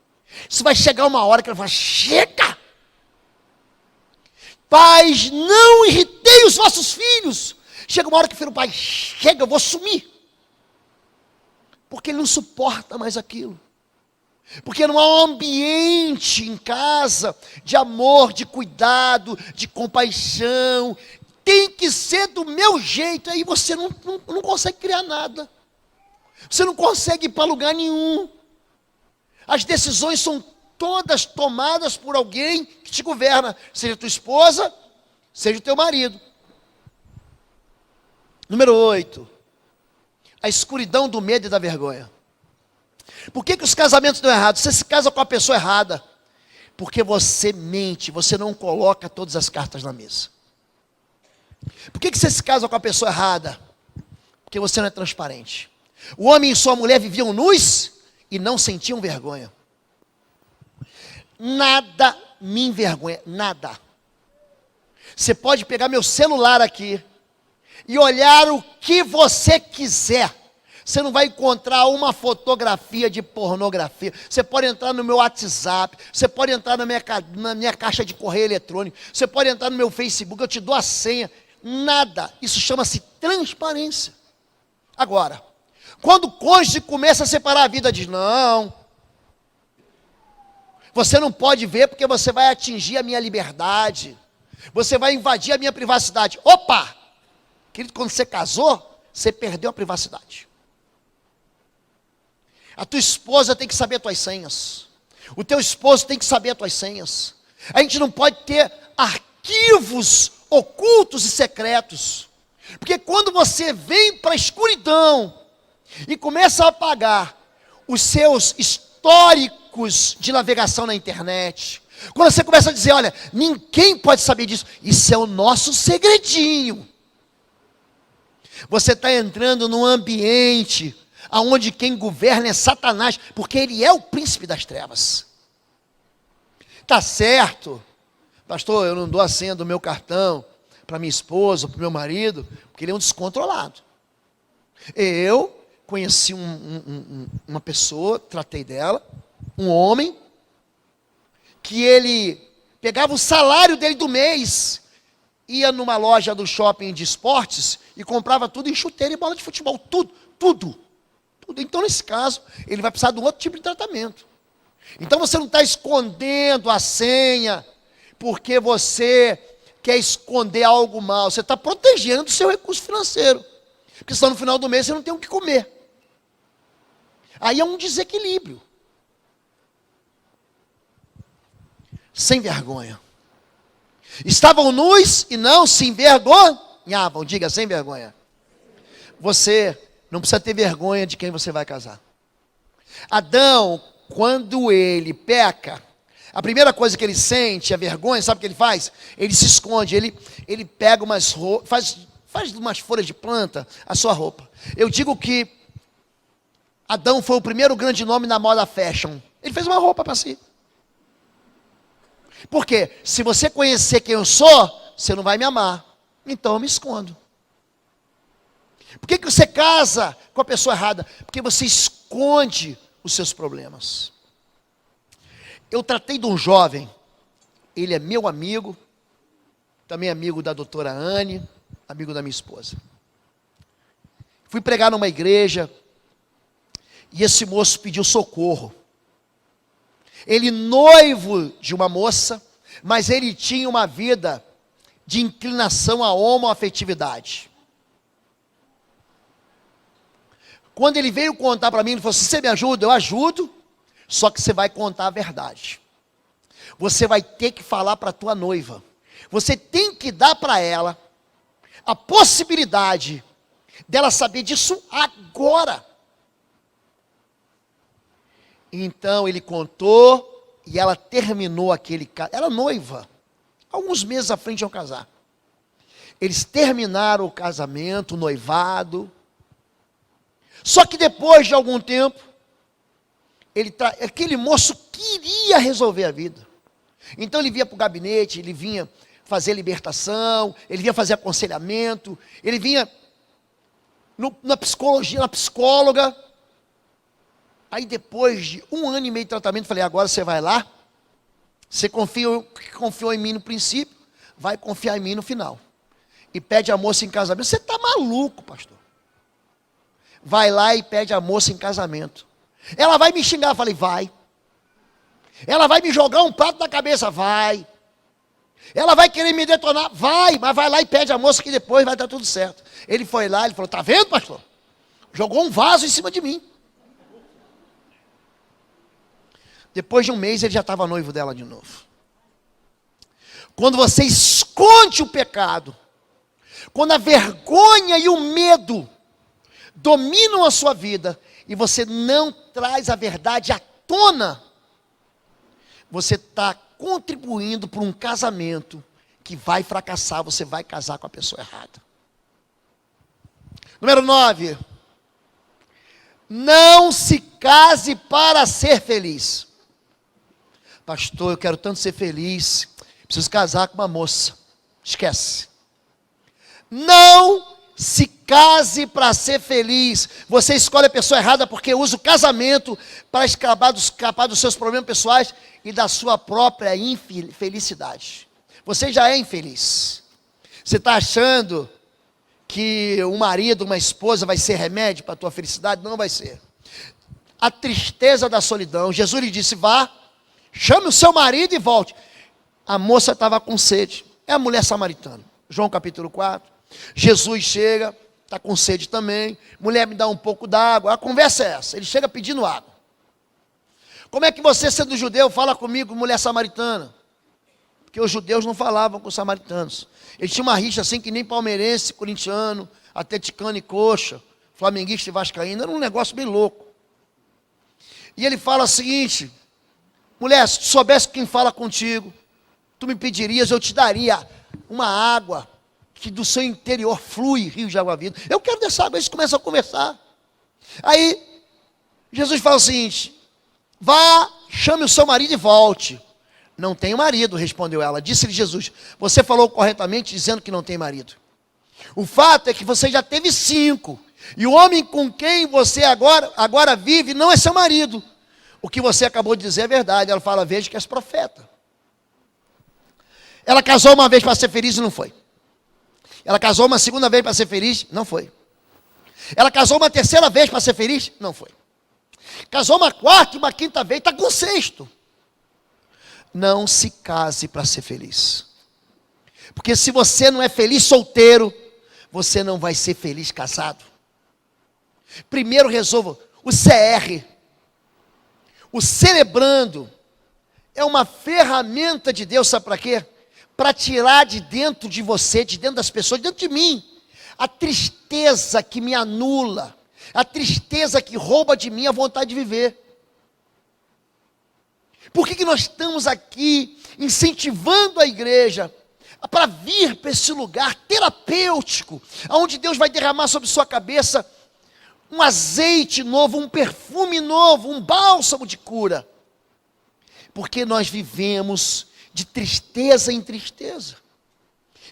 Isso vai chegar uma hora que ela fala, chega! Pais, não irritei os vossos filhos. Chega uma hora que o filho, pai, chega, eu vou sumir. Porque ele não suporta mais aquilo. Porque não há um ambiente em casa de amor, de cuidado, de compaixão. Tem que ser do meu jeito. Aí você não consegue criar nada. Você não consegue ir para lugar nenhum. As decisões são todas tomadas por alguém que te governa. Seja tua esposa, seja o teu marido. Número 8. A escuridão do medo e da vergonha. Por que os casamentos dão errado? Você se casa com a pessoa errada. Porque você mente, você não coloca todas as cartas na mesa. Por que você se casa com a pessoa errada? Porque você não é transparente. O homem e sua mulher viviam nus e não sentiam vergonha. Nada me envergonha, nada. Você pode pegar meu celular aqui e olhar o que você quiser. Você não vai encontrar uma fotografia de pornografia. Você pode entrar no meu WhatsApp, você pode entrar na minha caixa de correio eletrônico, você pode entrar no meu Facebook, eu te dou a senha. Nada. Isso chama-se transparência. Agora, quando o cônjuge começa a separar a vida, diz, não, você não pode ver porque você vai atingir a minha liberdade, você vai invadir a minha privacidade. Opa! Querido, quando você casou, você perdeu a privacidade. A tua esposa tem que saber as tuas senhas. O teu esposo tem que saber as tuas senhas. A gente não pode ter arquivos ocultos e secretos. Porque quando você vem para a escuridão e começa a apagar os seus históricos de navegação na internet, quando você começa a dizer, olha, ninguém pode saber disso, isso é o nosso segredinho. Você está entrando num ambiente onde quem governa é Satanás, porque ele é o príncipe das trevas. Está certo, pastor, eu não dou a senha do meu cartão para minha esposa, para o meu marido, porque ele é um descontrolado. Eu conheci uma pessoa, tratei dela, um homem, que ele pegava o salário dele do mês, ia numa loja do shopping de esportes e comprava tudo em chuteira e bola de futebol, tudo. Então, nesse caso, ele vai precisar de um outro tipo de tratamento. Então, você não está escondendo a senha porque você quer esconder algo mal. Você está protegendo o seu recurso financeiro. Porque senão, no final do mês, você não tem o que comer. Aí é um desequilíbrio. Sem vergonha. Estavam nus e não se envergonhavam. Diga, sem vergonha. Você não precisa ter vergonha de quem você vai casar. Adão, quando ele peca, a primeira coisa que ele sente, a vergonha, sabe o que ele faz? Ele se esconde, ele pega umas roupas, faz umas folhas de planta a sua roupa. Eu digo que Adão foi o primeiro grande nome na moda fashion. Ele fez uma roupa para si. Por quê? Se você conhecer quem eu sou, você não vai me amar. Então eu me escondo. Por que você casa com a pessoa errada? Porque você esconde os seus problemas. eu tratei de um jovem, ele é meu amigo, também amigo da doutora Anne, amigo da minha esposa. Fui pregar numa igreja, e esse moço pediu socorro. Ele noivo de uma moça, mas ele tinha uma vida de inclinação à homoafetividade. Quando ele veio contar para mim, ele falou assim: você me ajuda? Eu ajudo, só que você vai contar a verdade. Você vai ter que falar para a tua noiva. Você tem que dar para ela a possibilidade dela saber disso agora. Então ele contou e ela terminou aquele caso. Era noiva, alguns meses à frente iam casar. Eles terminaram o casamento, o noivado. Só que depois de algum tempo, aquele moço queria resolver a vida. Então ele vinha para o gabinete, ele vinha fazer libertação, ele vinha fazer aconselhamento, ele vinha na psicologia, na psicóloga. Aí depois de 1 ano e meio de tratamento, falei: agora você vai lá, você confiou em mim no princípio, vai confiar em mim no final. E pede a moça em casamento. Você está maluco, pastor? Vai lá e pede a moça em casamento. Ela vai me xingar, eu falei: vai. Ela vai me jogar um prato na cabeça, vai. Ela vai querer me detonar, vai. Mas vai lá e pede a moça que depois vai dar tudo certo. Ele foi lá, ele falou: tá vendo, pastor? Jogou um vaso em cima de mim. Depois de um mês ele já estava noivo dela de novo. Quando você esconde o pecado, quando a vergonha e o medo dominam a sua vida, e você não traz a verdade à tona, você está contribuindo para um casamento que vai fracassar, você vai casar com a pessoa errada. Número 9. Não se case para ser feliz. Pastor, eu quero tanto ser feliz, preciso casar com uma moça. Esquece. Não se case para ser feliz. Você escolhe a pessoa errada porque usa o casamento para escapar dos seus problemas pessoais e da sua própria infelicidade. Você já é infeliz. Você está achando que um marido, uma esposa vai ser remédio para a tua felicidade? Não vai ser. A tristeza da solidão. Jesus lhe disse: vá, chame o seu marido e volte. A moça estava com sede. É a mulher samaritana. João capítulo 4. Jesus chega, está com sede também. Mulher, me dá um pouco d'água. A conversa é essa. Ele chega pedindo água. Como é que você, sendo judeu, fala comigo, mulher samaritana? Porque os judeus não falavam com os samaritanos. Eles tinham uma rixa assim que nem palmeirense, corintiano, atleticano e coxa, flamenguista e vascaíno. Era um negócio bem louco. E ele fala o seguinte: mulher, se tu soubesse quem fala contigo, tu me pedirias, eu te daria uma água que do seu interior flui rio de água viva. Eu quero dessa água. Eles começam a conversar. Aí Jesus fala o seguinte: vá, chame o seu marido e volte. Não tenho marido, respondeu ela. Disse-lhe Jesus: você falou corretamente dizendo que não tem marido. O fato é que você já teve 5. E o homem com quem você agora vive não é seu marido. O que você acabou de dizer é verdade. Ela fala: veja que és profeta. Ela casou uma vez para ser feliz e não foi. Ela casou uma segunda vez para ser feliz? Não foi. Ela casou uma terceira vez para ser feliz? Não foi. Casou uma quarta e uma quinta vez, está com 6º. Não se case para ser feliz. Porque se você não é feliz solteiro, você não vai ser feliz casado. Primeiro resolva o CR. O celebrando é uma ferramenta de Deus, sabe para quê? Para tirar de dentro de você, de dentro das pessoas, de dentro de mim, a tristeza que me anula, a tristeza que rouba de mim a vontade de viver. Por que nós estamos aqui incentivando a igreja para vir para esse lugar terapêutico, onde Deus vai derramar sobre sua cabeça um azeite novo, um perfume novo, um bálsamo de cura? Porque nós vivemos de tristeza em tristeza.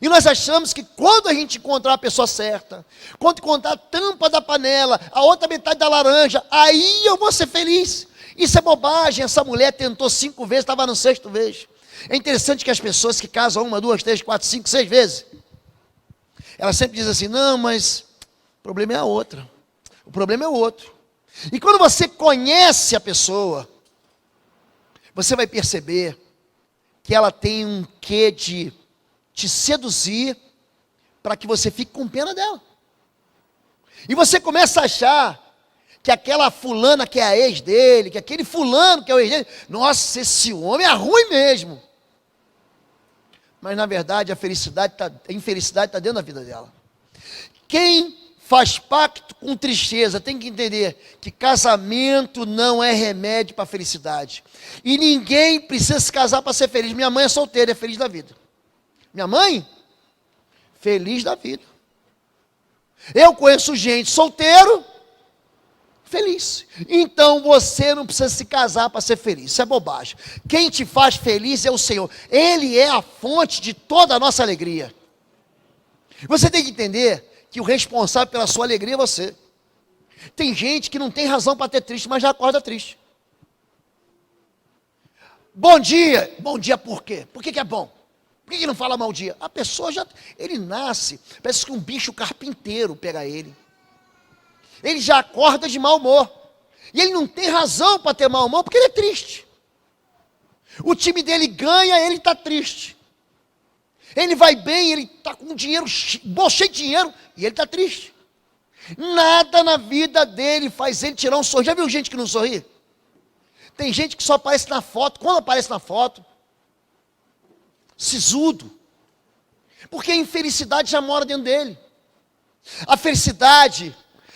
E nós achamos que quando a gente encontrar a pessoa certa, quando encontrar a tampa da panela, a outra metade da laranja, aí eu vou ser feliz. Isso é bobagem. Essa mulher tentou 5 vezes, estava no 6ª vez. É interessante que as pessoas que casam 1, 2, 3, 4, 5, 6 vezes, elas sempre dizem assim, não, mas o problema é a outra. O problema é o outro. E quando você conhece a pessoa, você vai perceber que ela tem um quê de te seduzir para que você fique com pena dela. E você começa a achar que aquela fulana que é a ex dele, que aquele fulano que é o ex dele, nossa, esse homem é ruim mesmo. Mas na verdade a infelicidade está dentro da vida dela. Quem faz pacto com tristeza tem que entender que casamento não é remédio para a felicidade. E ninguém precisa se casar para ser feliz. Minha mãe é solteira, é feliz da vida. Minha mãe, feliz da vida. Eu conheço gente solteiro, feliz. Então você não precisa se casar para ser feliz. Isso é bobagem. Quem te faz feliz é o Senhor. Ele é a fonte de toda a nossa alegria. Você tem que entender que o responsável pela sua alegria é você. Tem gente que não tem razão para ter triste, mas já acorda triste. Bom dia. Bom dia por quê? Por que é bom? Por que não fala mal dia? A pessoa já, ele nasce, parece que um bicho carpinteiro pega ele. Ele já acorda de mau humor. E ele não tem razão para ter mau humor, porque ele é triste. O time dele ganha, ele está triste. Ele vai bem, ele está com dinheiro, cheio de dinheiro, e ele está triste. Nada na vida dele faz ele tirar um sorriso. Já viu gente que não sorri? Tem gente que só aparece na foto. Quando aparece na foto, sisudo. Porque a infelicidade já mora dentro dele. A felicidade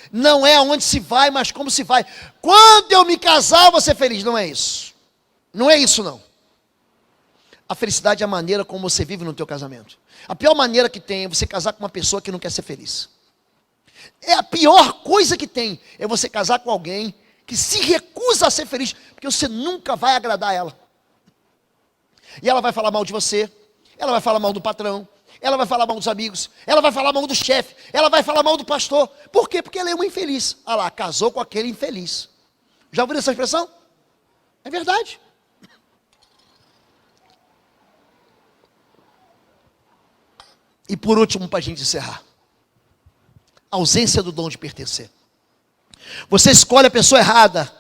não é aonde se vai, mas como se vai. Quando eu me casar, eu vou ser feliz. Não é isso. Não é isso, não. A felicidade é a maneira como você vive no teu casamento. A pior maneira que tem é você casar com uma pessoa que não quer ser feliz. É a pior coisa que tem, é você casar com alguém que se recusa a ser feliz, porque você nunca vai agradar ela. E ela vai falar mal de você, ela vai falar mal do patrão, ela vai falar mal dos amigos, ela vai falar mal do chefe, ela vai falar mal do pastor. Por quê? Porque ela é uma infeliz. Ah lá, casou com aquele infeliz. Já ouviram essa expressão? É verdade. E por último, para a gente encerrar, a ausência do dom de pertencer. Você escolhe a pessoa errada,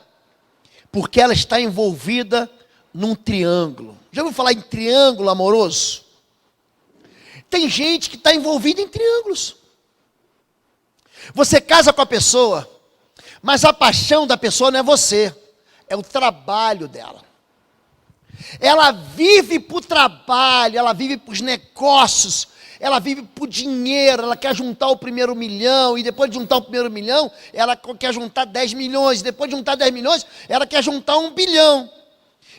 porque ela está envolvida num triângulo. Já ouviu falar em triângulo amoroso? Tem gente que está envolvida em triângulos. Você casa com a pessoa, mas a paixão da pessoa não é você, é o trabalho dela. Ela vive para o trabalho, ela vive para os negócios, ela vive por dinheiro, ela quer juntar o primeiro milhão, e depois de juntar o primeiro milhão, ela quer juntar 10 milhões, e depois de juntar 10 milhões, ela quer juntar 1 bilhão.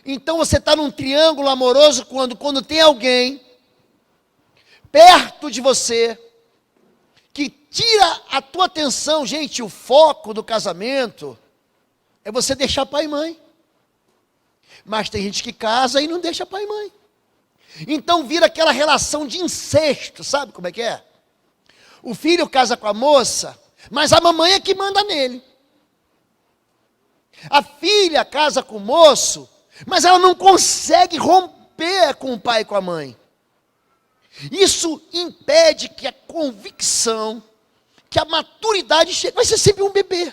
Então você está num triângulo amoroso quando tem alguém perto de você, que tira a tua atenção. Gente, o foco do casamento é você deixar pai e mãe. Mas tem gente que casa e não deixa pai e mãe. Então vira aquela relação de incesto, sabe como é que é? O filho casa com a moça, mas a mamãe é que manda nele. A filha casa com o moço, mas ela não consegue romper com o pai e com a mãe. Isso impede que a convicção, que a maturidade chegue. Vai ser sempre um bebê.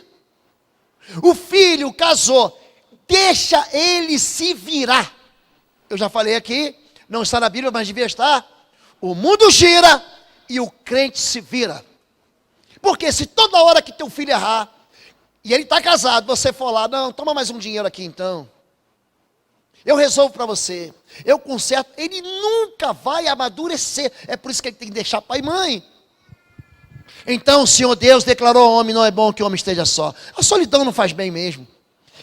O filho casou, deixa ele se virar. Eu já falei aqui, não está na Bíblia, mas devia estar. O mundo gira e o crente se vira. Porque se toda hora que teu filho errar, e ele está casado, você for lá, não, toma mais um dinheiro aqui então. Eu resolvo para você, eu conserto, ele nunca vai amadurecer. É por isso que ele tem que deixar pai e mãe. Então o Senhor Deus declarou ao homem, não é bom que o homem esteja só. A solidão não faz bem mesmo.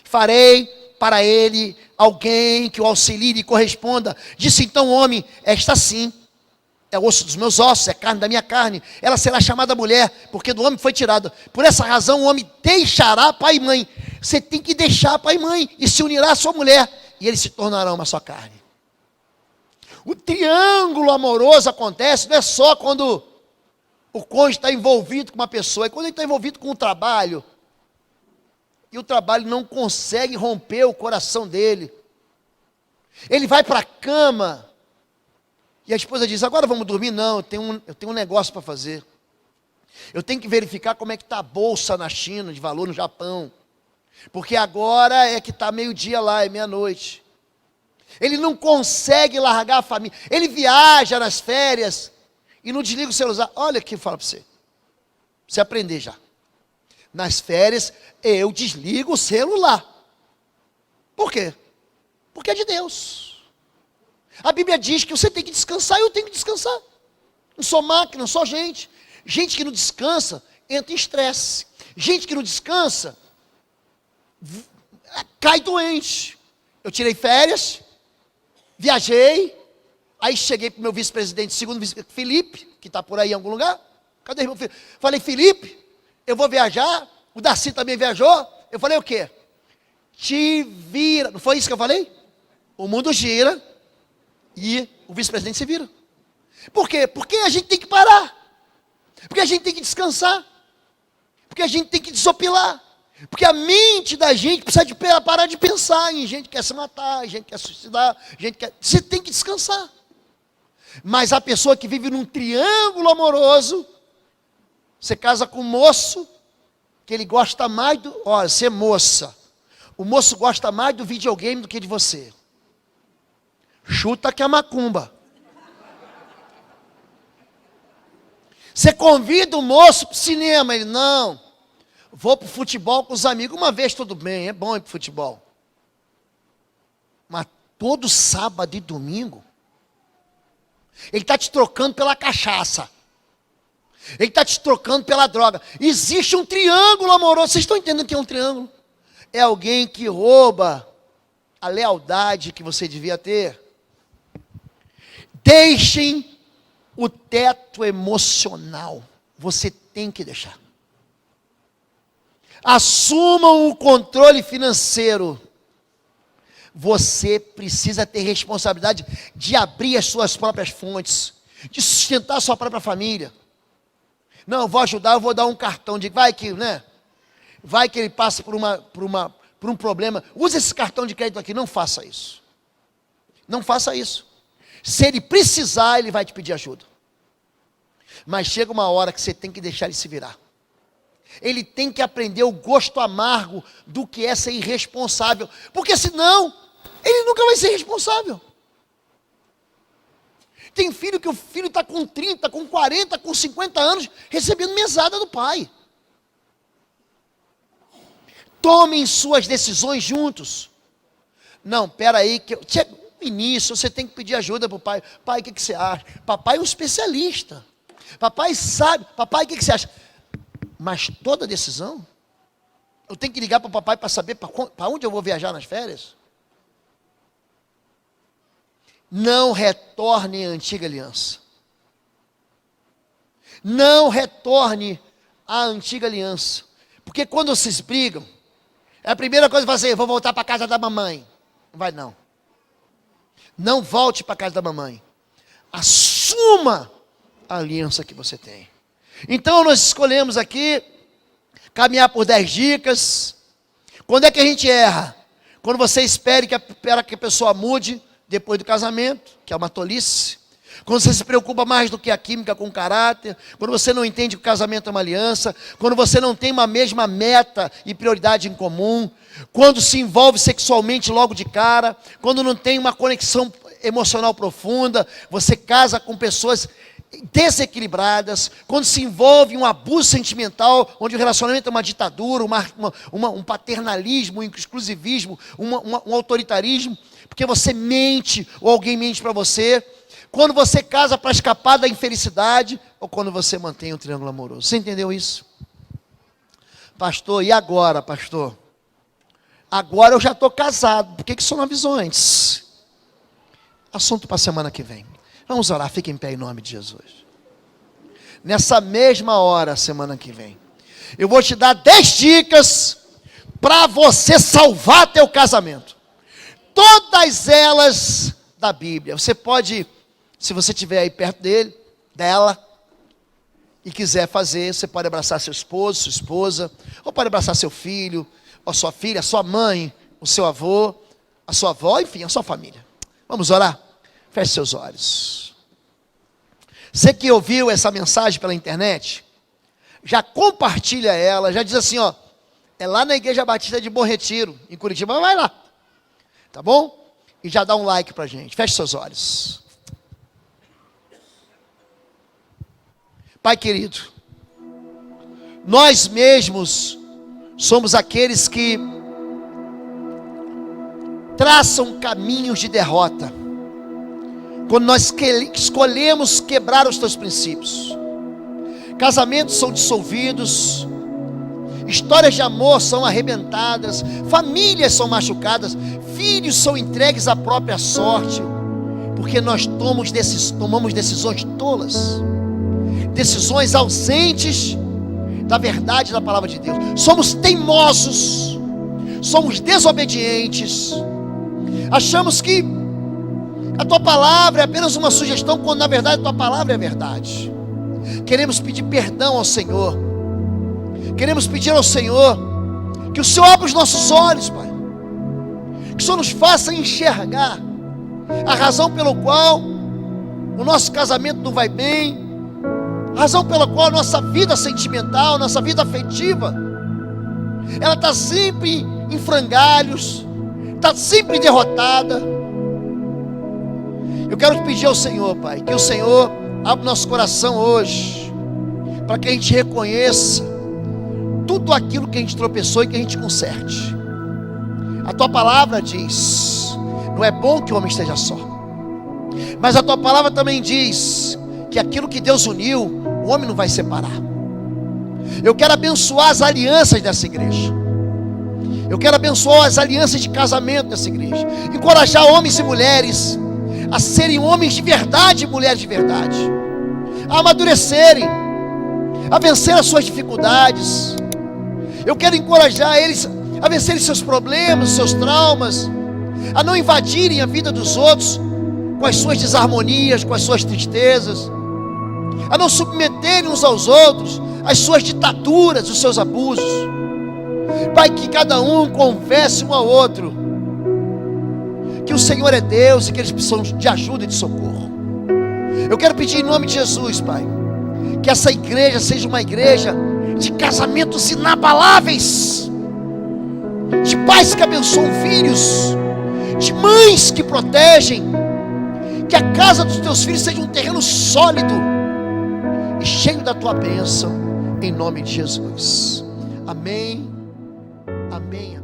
Farei para ele alguém que o auxilie e corresponda. Disse então o homem, esta sim, é osso dos meus ossos, é carne da minha carne. Ela será chamada mulher, porque do homem foi tirada. Por essa razão o homem deixará pai e mãe. Você tem que deixar pai e mãe e se unirá à sua mulher, e eles se tornarão uma só carne. O triângulo amoroso acontece não é só quando o cônjuge está envolvido com uma pessoa, é quando ele está envolvido com o trabalho, e o trabalho não consegue romper o coração dele. Ele vai para a cama e a esposa diz: agora vamos dormir? Não, eu tenho um negócio para fazer. Eu tenho que verificar como é que está a bolsa na China, de valor no Japão. Porque agora é que está meio-dia lá, é meia-noite. Ele não consegue largar a família. Ele viaja nas férias e não desliga o celular. Olha aqui, fala para você. Pra você aprender já. Nas férias, eu desligo o celular. Por quê? Porque é de Deus. A Bíblia diz que você tem que descansar e eu tenho que descansar. Não sou máquina, não sou gente. Gente que não descansa, entra em estresse. Gente que não descansa, cai doente. Eu tirei férias, viajei, aí cheguei para o meu vice-presidente, segundo vice-presidente, Felipe, que está por aí em algum lugar. Cadê o irmão Felipe? Falei: Felipe, eu vou viajar. O Darcy também viajou. Eu falei: o quê? Te vira. Não foi isso que eu falei? O mundo gira e o vice-presidente se vira. Por quê? Porque a gente tem que parar. Porque a gente tem que descansar. Porque a gente tem que desopilar. Porque a mente da gente precisa parar de pensar em gente que quer se matar, gente que quer suicidar, gente que quer... Você tem que descansar. Mas a pessoa que vive num triângulo amoroso, você casa com um moço, que ele gosta mais do... Olha, você é moça. O moço gosta mais do videogame do que de você. Chuta que é macumba. Você convida o moço para o cinema, ele: não, vou para o futebol com os amigos, uma vez tudo bem, é bom ir para o futebol. Mas todo sábado e domingo, ele está te trocando pela cachaça. Ele está te trocando pela droga. Existe um triângulo amoroso. Vocês estão entendendo que é um triângulo? É alguém que rouba a lealdade que você devia ter. Deixem o teto emocional. Você tem que deixar. Assumam o controle financeiro. Você precisa ter responsabilidade de abrir as suas próprias fontes, de sustentar a sua própria família. Não, eu vou ajudar, eu vou dar um cartão de... Vai que, né? Vai que ele passa por um problema. Use esse cartão de crédito aqui. Não faça isso. Não faça isso. Se ele precisar, ele vai te pedir ajuda. Mas chega uma hora que você tem que deixar ele se virar. Ele tem que aprender o gosto amargo do que é ser irresponsável. Porque senão, ele nunca vai ser responsável. Tem filho que o filho está com 30, com 40, com 50 anos, recebendo mesada do pai. Tomem suas decisões juntos. Não, peraí, que no início você tem que pedir ajuda para o pai. Pai, o que você acha? Papai é um especialista. Papai sabe. Papai, o que você acha? Mas toda decisão, eu tenho que ligar para o papai para saber para onde eu vou viajar nas férias. Não retorne à antiga aliança. Não retorne à antiga aliança. Porque quando vocês brigam, é a primeira coisa que você: vou voltar para a casa da mamãe. Não vai não. Não volte para a casa da mamãe. Assuma a aliança que você tem. Então nós escolhemos aqui caminhar por 10 dicas. Quando é que a gente erra? Quando você espera que a pessoa mude depois do casamento, que é uma tolice. Quando você se preocupa mais do que a química com o caráter. Quando você não entende que o casamento é uma aliança. Quando você não tem uma mesma meta e prioridade em comum. Quando se envolve sexualmente logo de cara. Quando não tem uma conexão emocional profunda. Você casa com pessoas desequilibradas. Quando se envolve em um abuso sentimental, onde o relacionamento é uma ditadura, um paternalismo, um exclusivismo, um autoritarismo, porque você mente ou alguém mente para você. Quando você casa para escapar da infelicidade, ou quando você mantém um triângulo amoroso. Você entendeu isso? Pastor, e agora, pastor? Agora eu já estou casado. Por que isso não avisou antes? Assunto para a semana que vem. Vamos orar, fique em pé em nome de Jesus. Nessa mesma hora, semana que vem, eu vou te dar 10 dicas para você salvar teu casamento. Todas elas da Bíblia. Você pode, se você estiver aí perto dela, e quiser fazer, você pode abraçar seu esposo, sua esposa, ou pode abraçar seu filho, a sua filha, a sua mãe, o seu avô, a sua avó, enfim, a sua família. Vamos orar? Feche seus olhos. Você que ouviu essa mensagem pela internet, já compartilha ela, já diz assim, ó, é lá na Igreja Batista de Bom Retiro, em Curitiba, vai lá, tá bom? E já dá um like pra gente, feche seus olhos. Pai querido, nós mesmos somos aqueles que traçam caminhos de derrota, quando nós escolhemos quebrar os teus princípios. Casamentos são dissolvidos, histórias de amor são arrebentadas, famílias são machucadas, filhos são entregues à própria sorte, porque nós tomamos decisões tolas, decisões ausentes da verdade da palavra de Deus. Somos teimosos, somos desobedientes, achamos que a tua palavra é apenas uma sugestão, quando na verdade a tua palavra é verdade. Queremos pedir perdão ao Senhor, queremos pedir ao Senhor que o Senhor abra os nossos olhos, Pai, que o Senhor nos faça enxergar a razão pela qual o nosso casamento não vai bem, a razão pela qual a nossa vida sentimental, nossa vida afetiva, ela está sempre em frangalhos, está sempre derrotada. Eu quero te pedir ao Senhor, Pai, que o Senhor abra o nosso coração hoje, para que a gente reconheça tudo aquilo que a gente tropeçou e que a gente conserte. A tua palavra diz, não é bom que o homem esteja só, mas a tua palavra também diz que aquilo que Deus uniu, o homem não vai separar. Eu quero abençoar as alianças dessa igreja, eu quero abençoar as alianças de casamento dessa igreja, encorajar homens e mulheres a serem homens de verdade e mulheres de verdade, a amadurecerem, a vencer as suas dificuldades. Eu quero encorajar eles a vencerem seus problemas, seus traumas, a não invadirem a vida dos outros com as suas desarmonias, com as suas tristezas, a não submeterem uns aos outros as suas ditaduras, os seus abusos. Pai, que cada um confesse um ao outro que o Senhor é Deus e que eles precisam de ajuda e de socorro. Eu quero pedir em nome de Jesus, Pai, que essa igreja seja uma igreja de casamentos inabaláveis, de pais que abençoam filhos, de mães que protegem, que a casa dos teus filhos seja um terreno sólido e cheio da tua bênção, em nome de Jesus. Amém, amém.